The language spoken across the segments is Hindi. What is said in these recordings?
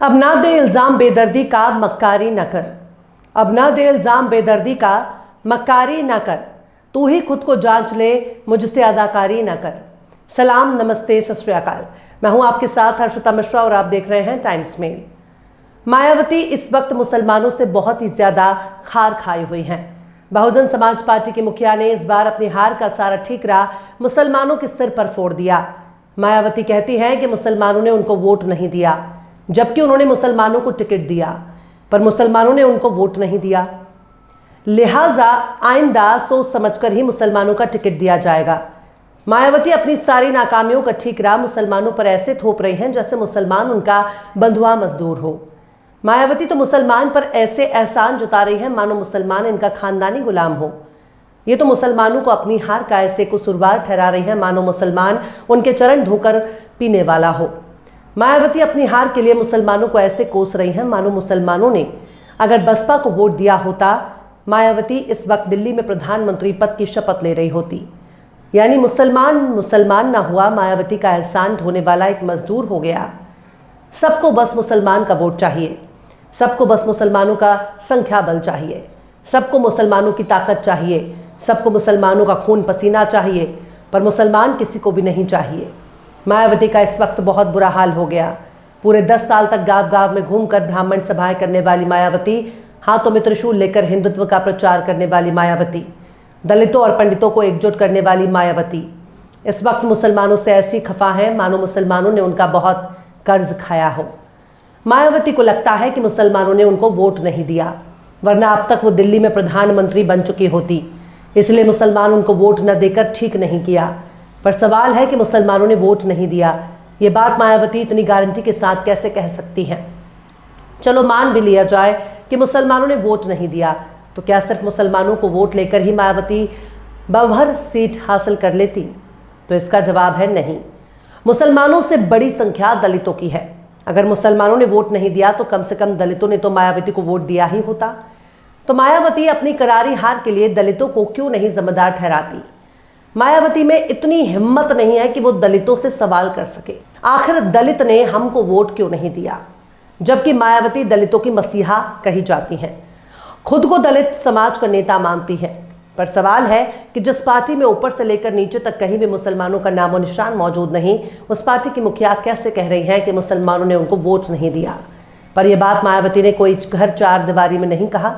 अब ना दे इल्जाम बेदर्दी का, मक्कारी न कर। अब ना दे इल्जाम बेदर्दी का, मक्कारी न कर। तू ही खुद को जांच ले, मुझसे अदाकारी न कर। सलाम, नमस्ते, सत श्री अकाल। मैं हूं आपके साथ हर्षिता मिश्रा और आप देख रहे हैं टाइम्स मेल। मायावती इस वक्त मुसलमानों से बहुत ही ज्यादा खार खाई हुई हैं। बहुजन समाज पार्टी के मुखिया ने इस बार अपनी हार का सारा ठीकरा मुसलमानों के सिर पर फोड़ दिया। मायावती कहती हैं कि मुसलमानों ने उनको वोट नहीं दिया, जबकि उन्होंने मुसलमानों को टिकट दिया, पर मुसलमानों ने उनको वोट नहीं दिया। लिहाजा आइंदा सोच समझकर ही मुसलमानों का टिकट दिया जाएगा। मायावती अपनी सारी नाकामियों का ठीकरा मुसलमानों पर ऐसे थोप रही हैं जैसे मुसलमान उनका बंधुआ मजदूर हो। मायावती तो मुसलमान पर ऐसे एहसान जता रही हैं मानो मुसलमान इनका खानदानी गुलाम हो। ये तो मुसलमानों को अपनी हार का ऐसे कसूरवार ठहरा रही हैं मानो मुसलमान उनके चरण धोकर पीने वाला हो। मायावती अपनी हार के लिए मुसलमानों को ऐसे कोस रही हैं मानो मुसलमानों ने अगर बसपा को वोट दिया होता, मायावती इस वक्त दिल्ली में प्रधानमंत्री पद की शपथ ले रही होती। यानी मुसलमान ना हुआ, मायावती का एहसान ढोने वाला एक मजदूर हो गया। सबको बस मुसलमान का वोट चाहिए, सबको बस मुसलमानों का संख्या बल चाहिए, सबको मुसलमानों की ताकत चाहिए, सबको मुसलमानों का खून पसीना चाहिए, पर मुसलमान किसी को भी नहीं चाहिए। मायावती का इस वक्त बहुत बुरा हाल हो गया। पूरे 10 साल तक गांव गांव में घूमकर ब्राह्मण सभाएं करने वाली मायावती, हाथों में त्रिशूल लेकर हिंदुत्व का प्रचार करने वाली मायावती, दलितों और पंडितों को एकजुट करने वाली मायावती इस वक्त मुसलमानों से ऐसी खफा है मानो मुसलमानों ने उनका बहुत कर्ज खाया हो। मायावती को लगता है कि मुसलमानों ने उनको वोट नहीं दिया, वरना अब तक वो दिल्ली में प्रधानमंत्री बन चुकी होती। इसलिए मुसलमान उनको वोट न देकर ठीक नहीं किया। पर सवाल है कि मुसलमानों ने वोट नहीं दिया, ये बात मायावती इतनी गारंटी के साथ कैसे कह सकती हैं? चलो मान भी लिया जाए कि मुसलमानों ने वोट नहीं दिया, तो क्या सिर्फ मुसलमानों को वोट लेकर ही मायावती बभर सीट हासिल कर लेती? तो इसका जवाब है नहीं। मुसलमानों से बड़ी संख्या दलितों की है। अगर मुसलमानों ने वोट नहीं दिया तो कम से कम दलितों ने तो मायावती को वोट दिया ही होता। तो मायावती अपनी करारी हार के लिए दलितों को क्यों नहीं जिम्मेदार ठहराती? मायावती में इतनी हिम्मत नहीं है कि वो दलितों से सवाल कर सके, आखिर दलित ने हमको वोट क्यों नहीं दिया? जबकि मायावती दलितों की मसीहा कही जाती हैं, खुद को दलित समाज का नेता मानती है। पर सवाल है कि जिस पार्टी में ऊपर से लेकर नीचे तक कहीं भी मुसलमानों का नामो निशान मौजूद नहीं, उस पार्टी की मुखिया कैसे कह रही हैं कि मुसलमानों ने उनको वोट नहीं दिया? पर यह बात मायावती ने कोई घर चार दीवारी में नहीं कहा,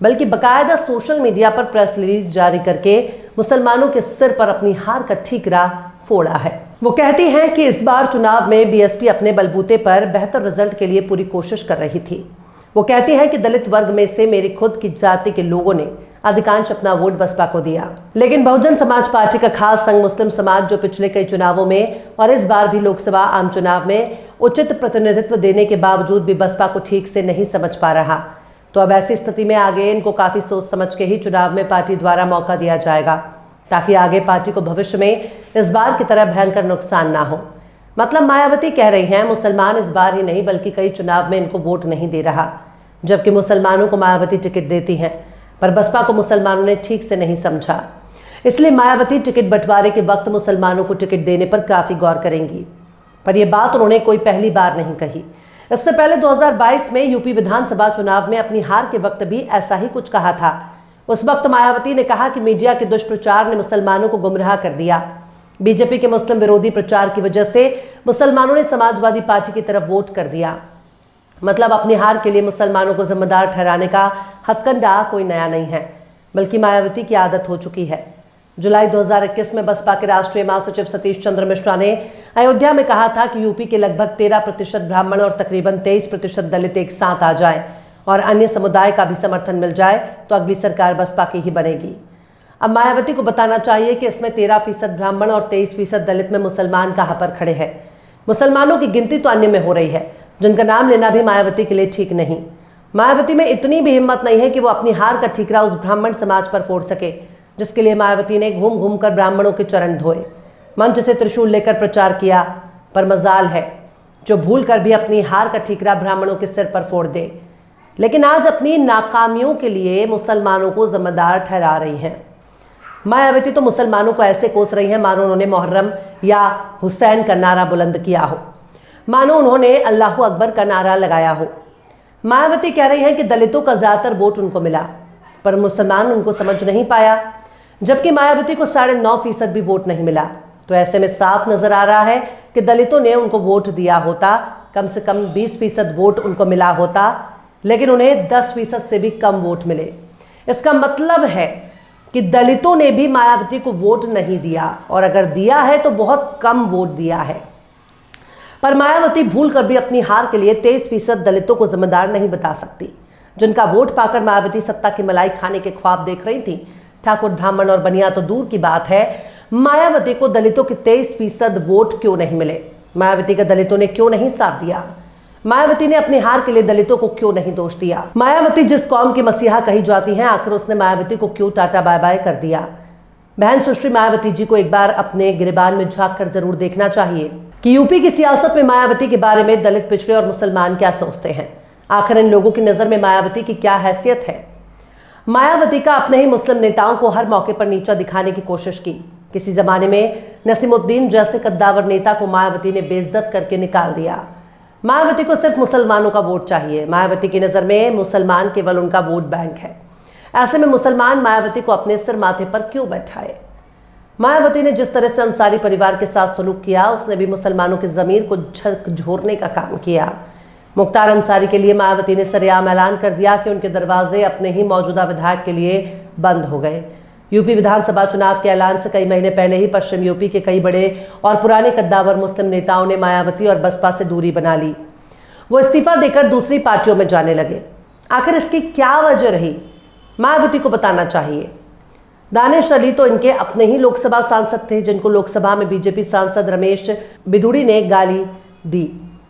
बल्कि बाकायदा सोशल मीडिया पर प्रेस रिलीज जारी करके मुसलमानों के सिर पर अपनी हार का ठीकरा फोड़ा है। वो कहती हैं कि इस बार चुनाव में बीएसपी अपने बलबूते पर बेहतर रिजल्ट के लिए पूरी कोशिश कर रही थी। वो कहती हैं कि दलित वर्ग में से मेरी खुद की जाति के लोगों ने अधिकांश अपना वोट बसपा को दिया, लेकिन बहुजन समाज पार्टी का खास संघ मुस्लिम समाज जो पिछले कई चुनावों में और इस बार भी लोकसभा आम चुनाव में उचित प्रतिनिधित्व देने के बावजूद भी बसपा को ठीक से नहीं समझ पा रहा। तो अब ऐसी स्थिति में आगे इनको काफी सोच समझ के ही चुनाव में पार्टी द्वारा मौका दिया जाएगा, ताकि आगे पार्टी को भविष्य में इस बार की तरह भयंकर नुकसान ना हो। मतलब मायावती कह रही हैं मुसलमान इस बार ही नहीं बल्कि कई चुनाव में इनको वोट नहीं दे रहा, जबकि मुसलमानों को मायावती टिकट देती हैं, पर बसपा को मुसलमानों ने ठीक से नहीं समझा। इसलिए मायावती टिकट बंटवारे के वक्त मुसलमानों को टिकट देने पर काफी गौर करेंगी। पर यह बात उन्होंने कोई पहली बार नहीं कही। इससे पहले 2022 में यूपी विधानसभा चुनाव में अपनी हार के वक्त भी ऐसा ही कुछ कहा था। उस वक्त मायावती ने कहा कि मीडिया के दुष्प्रचार ने मुसलमानों को गुमराह कर दिया। बीजेपी के मुस्लिम विरोधी प्रचार की वजह से मुसलमानों ने समाजवादी पार्टी की तरफ वोट कर दिया। मतलब अपनी हार के लिए मुसलमानों को जिम्मेदार ठहराने का हथकंडा कोई नया नहीं है, बल्कि मायावती की आदत हो चुकी है। जुलाई 2021 में बसपा के राष्ट्रीय महासचिव सतीश चंद्र मिश्रा ने अयोध्या में कहा था कि यूपी के लगभग 13% ब्राह्मण और तकरीबन 23% दलित एक साथ आ जाए और अन्य समुदाय का भी समर्थन मिल जाए तो अगली सरकार बसपा की ही बनेगी। अब मायावती को बताना चाहिए कि इसमें 13% ब्राह्मण और 23% दलित में मुसलमान कहां पर खड़े हैं। मुसलमानों की गिनती तो अन्य में हो रही है, जिनका नाम लेना भी मायावती के लिए ठीक नहीं। मायावती में इतनी भी हिम्मत नहीं है कि वो अपनी हार का ठीकरा उस ब्राह्मण समाज पर फोड़ सके, जिसके लिए मायावती ने घूम घूम कर ब्राह्मणों के चरण धोए, मंच से त्रिशूल लेकर प्रचार किया। पर मजाल है जो भूल कर भी अपनी हार का ठीकरा ब्राह्मणों के सिर पर फोड़ दे। लेकिन आज अपनी नाकामियों के लिए मुसलमानों को जिम्मेदार ठहरा रही हैं। मायावती तो मुसलमानों को ऐसे कोस रही हैं मानो उन्होंने मुहर्रम या हुसैन का नारा बुलंद किया हो। मानो उन्होंने अल्लाह अकबर का नारा लगाया हो। मायावती कह रही हैं कि दलितों का ज्यादातर वोट उनको मिला, पर मुसलमान उनको समझ नहीं पाया, जबकि मायावती को 9.5% भी वोट नहीं मिला। तो ऐसे में साफ नजर आ रहा है कि दलितों ने उनको वोट दिया होता, कम से कम 20% वोट उनको मिला होता, लेकिन उन्हें 10% से भी कम वोट मिले। इसका मतलब है कि दलितों ने भी मायावती को वोट नहीं दिया, और अगर दिया है तो बहुत कम वोट दिया है। पर मायावती भूल कर भी अपनी हार के लिए 23% दलितों को जिम्मेदार नहीं बता सकती, जिनका वोट पाकर मायावती सत्ता की मलाई खाने के ख्वाब देख रही थी। ठाकुर, ब्राह्मण और बनिया तो दूर की बात है, मायावती को दलितों के 23% वोट क्यों नहीं मिले? मायावती का दलितों ने क्यों नहीं साथ दिया? मायावती ने अपनी हार के लिए दलितों को क्यों नहीं दोष दिया? मायावती जिस कौम की मसीहा कही जाती हैं, आखिर उसने मायावती को क्यों टाटा बाय बाय कर दिया? बहन सुश्री मायावती जी को एक बार अपने गिरबान में झांक कर जरूर देखना चाहिए कि यूपी की सियासत में मायावती के बारे में दलित, पिछड़े और मुसलमान क्या सोचते हैं। आखिर इन लोगों की नजर में मायावती की क्या हैसियत है? मायावती का अपने ही मुस्लिम नेताओं को हर मौके पर नीचा दिखाने की कोशिश की। किसी जमाने में नसीमुद्दीन जैसे कद्दावर नेता को मायावती ने बेइज्जत करके निकाल दिया। मायावती को सिर्फ मुसलमानों का वोट चाहिए। मायावती की नजर में मुसलमान केवल उनका वोट बैंक है। ऐसे में मुसलमान मायावती को अपने सिर माथे पर क्यों बैठाए? मायावती ने जिस तरह से अंसारी परिवार के साथ सलूक किया, उसने भी मुसलमानों की जमीर को झकझोरने का काम किया। मुख्तार अंसारी के लिए मायावती ने सरेआम ऐलान कर दिया कि उनके दरवाजे अपने ही मौजूदा विधायक के लिए बंद हो गए। यूपी विधानसभा चुनाव के ऐलान से कई महीने पहले ही पश्चिम यूपी के कई बड़े और पुराने कद्दावर मुस्लिम नेताओं ने मायावती और बसपा से दूरी बना ली। वो इस्तीफा देकर दूसरी पार्टियों में जाने लगे। आखिर इसकी क्या वजह रही? मायावती को बताना चाहिए। दानिश अली तो इनके अपने ही लोकसभा सांसद थे, जिनको लोकसभा में बीजेपी सांसद रमेश बिधूड़ी ने गाली दी।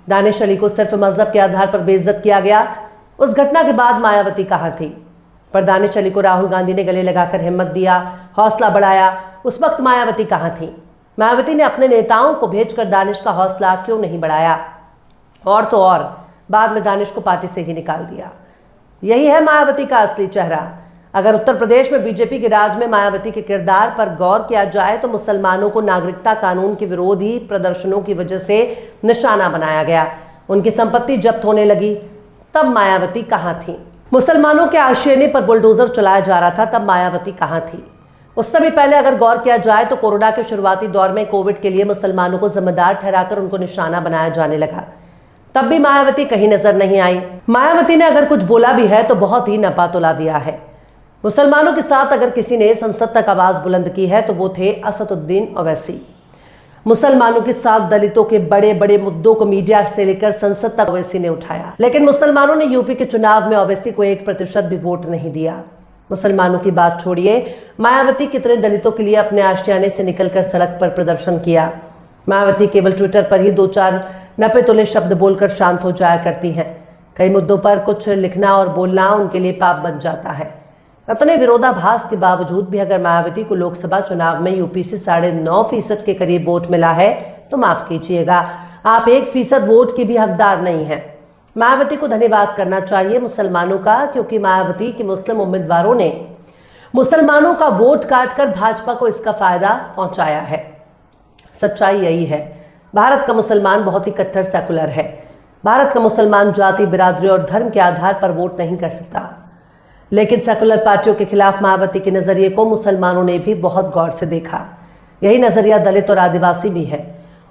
दानिश अली को सिर्फ मजहब के आधार पर बेइज्जत किया गया। उस घटना के बाद मायावती कहाँ थी? पर दानिश अली को राहुल गांधी ने गले लगाकर हिम्मत दिया, हौसला बढ़ाया। उस वक्त मायावती कहाँ थी? मायावती ने अपने नेताओं को भेजकर दानिश का हौसला क्यों नहीं बढ़ाया? और तो और बाद में दानिश को पार्टी से ही निकाल दिया। यही है मायावती का असली चेहरा। अगर उत्तर प्रदेश में बीजेपी के राज में मायावती के किरदार पर गौर किया जाए तो मुसलमानों को नागरिकता कानून के विरोधी प्रदर्शनों की वजह से निशाना बनाया गया, उनकी संपत्ति जब्त होने लगी। तब मायावती कहाँ थी? मुसलमानों के आशियाने पर बुलडोजर चलाया जा रहा था, तब मायावती कहाँ थी? उससे भी पहले अगर गौर किया जाए तो कोरोना के शुरुआती दौर में कोविड के लिए मुसलमानों को जिम्मेदार ठहराकर उनको निशाना बनाया जाने लगा, तब भी मायावती कहीं नजर नहीं आई। मायावती ने अगर कुछ बोला भी है तो बहुत ही नपा तुला दिया है। मुसलमानों के साथ अगर किसी ने संसद तक आवाज बुलंद की है तो वो थे असदुद्दीन ओवैसी। मुसलमानों के साथ दलितों के बड़े बड़े मुद्दों को मीडिया से लेकर संसद तक ओवैसी ने उठाया, लेकिन मुसलमानों ने यूपी के चुनाव में ओवैसी को 1% भी वोट नहीं दिया। मुसलमानों की बात छोड़िए, मायावती कितने दलितों के लिए अपने आशियाने से निकलकर सड़क पर प्रदर्शन किया। मायावती केवल ट्विटर पर ही 2-4 नपे तुले शब्द बोलकर शांत हो जाया करती हैं। कई मुद्दों पर कुछ लिखना और बोलना उनके लिए पाप बन जाता है। अपने विरोधाभास के बावजूद भी अगर मायावती को लोकसभा चुनाव में यूपी से 9.5% के करीब वोट मिला है तो माफ कीजिएगा, आप 1% वोट की भी हकदार नहीं है। मायावती को धन्यवाद करना चाहिए मुसलमानों का, क्योंकि मायावती के मुस्लिम उम्मीदवारों ने मुसलमानों का वोट काटकर भाजपा को इसका फायदा पहुंचाया है। सच्चाई यही है। भारत का मुसलमान बहुत ही कट्टर सेकुलर है। भारत का मुसलमान जाति, बिरादरी और धर्म के आधार पर वोट नहीं कर सकता, लेकिन सेकुलर पार्टियों के खिलाफ मायावती के नजरिए को मुसलमानों ने भी बहुत गौर से देखा। यही नजरिया दलित और आदिवासी भी है।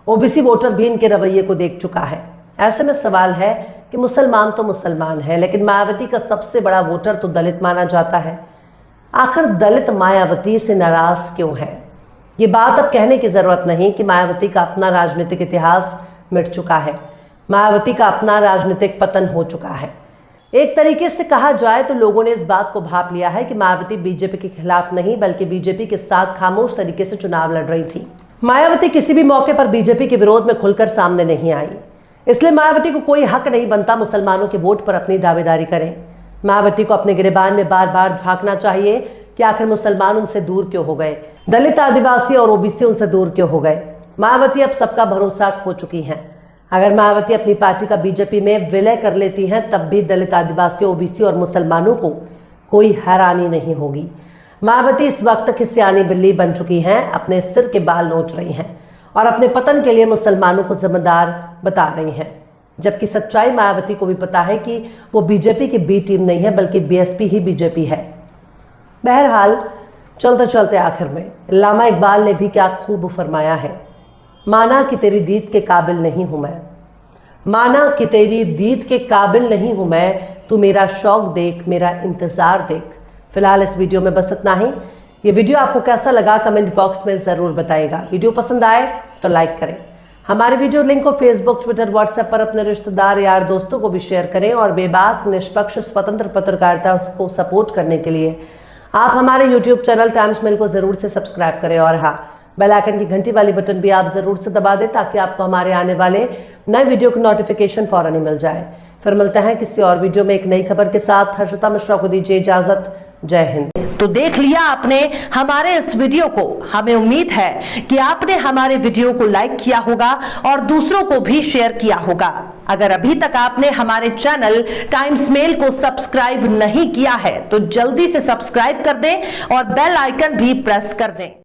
ओबीसी वोटर भी इनके रवैये को देख चुका है। ऐसे में सवाल है कि मुसलमान तो मुसलमान है, लेकिन मायावती का सबसे बड़ा वोटर तो दलित माना जाता है। आखिर दलित मायावती से नाराज क्यों है? ये बात अब कहने की जरूरत नहीं कि मायावती का अपना राजनीतिक इतिहास मिट चुका है। मायावती का अपना राजनीतिक पतन हो चुका है। एक तरीके से कहा जाए तो लोगों ने इस बात को भांप लिया है कि मायावती बीजेपी के खिलाफ नहीं बल्कि बीजेपी के साथ खामोश तरीके से चुनाव लड़ रही थी। मायावती किसी भी मौके पर बीजेपी के विरोध में खुलकर सामने नहीं आई, इसलिए मायावती को कोई हक नहीं बनता मुसलमानों के वोट पर अपनी दावेदारी करें। मायावती को अपने गिरबान में बार बार झांकना चाहिए कि आखिर मुसलमान उनसे दूर क्यों हो गए, दलित, आदिवासी और ओबीसी उनसे दूर क्यों हो गए। मायावती अब सबका भरोसा खो चुकी हैं। अगर मायावती अपनी पार्टी का बीजेपी में विलय कर लेती हैं तब भी दलित, आदिवासी, ओबीसी और मुसलमानों को कोई हैरानी नहीं होगी। मायावती इस वक्त की सियानी बिल्ली बन चुकी हैं, अपने सिर के बाल नोच रही हैं और अपने पतन के लिए मुसलमानों को जिम्मेदार बता रही हैं, जबकि सच्चाई मायावती को भी पता है कि वो बीजेपी की बी टीम नहीं है बल्कि बीएसपी ही बीजेपी है। बहरहाल चलते चलते आखिर में अल्लामा इकबाल ने भी क्या खूब फरमाया है, माना कि तेरी दीद के काबिल नहीं हूं मैं, माना कि तेरी दीद के काबिल नहीं हूं मैं, तू मेरा शौक देख, मेरा इंतजार देख। फिलहाल इस वीडियो में बस इतना ही। ये वीडियो आपको कैसा लगा कमेंट बॉक्स में जरूर बताइएगा। वीडियो पसंद आए तो लाइक करें। हमारे वीडियो लिंक को फेसबुक, ट्विटर, व्हाट्सएप पर अपने रिश्तेदार, यार, दोस्तों को भी शेयर करें और बेबाक, निष्पक्ष, स्वतंत्र पत्रकारिता को सपोर्ट करने के लिए आप हमारे यूट्यूब चैनल टाइम्स मेल को जरूर से सब्सक्राइब करें और हाँ, बेल आइकन की घंटी वाली बटन भी आप जरूर से दबा दें ताकि आपको हमारे आने वाले नए वीडियो की नोटिफिकेशन फौरन ही मिल जाए। फिर मिलते हैं किसी और वीडियो में एक नई खबर के साथ। हर्षिता मिश्रा को दीजिए इजाजत। जय हिंद। तो देख लिया आपने हमारे इस वीडियो को। हमें उम्मीद है कि आपने हमारे वीडियो को लाइक किया होगा और दूसरों को भी शेयर किया होगा। अगर अभी तक आपने हमारे चैनल टाइम्स मेल को सब्सक्राइब नहीं किया है तो जल्दी से सब्सक्राइब कर दें और बेल आइकन भी प्रेस कर दें।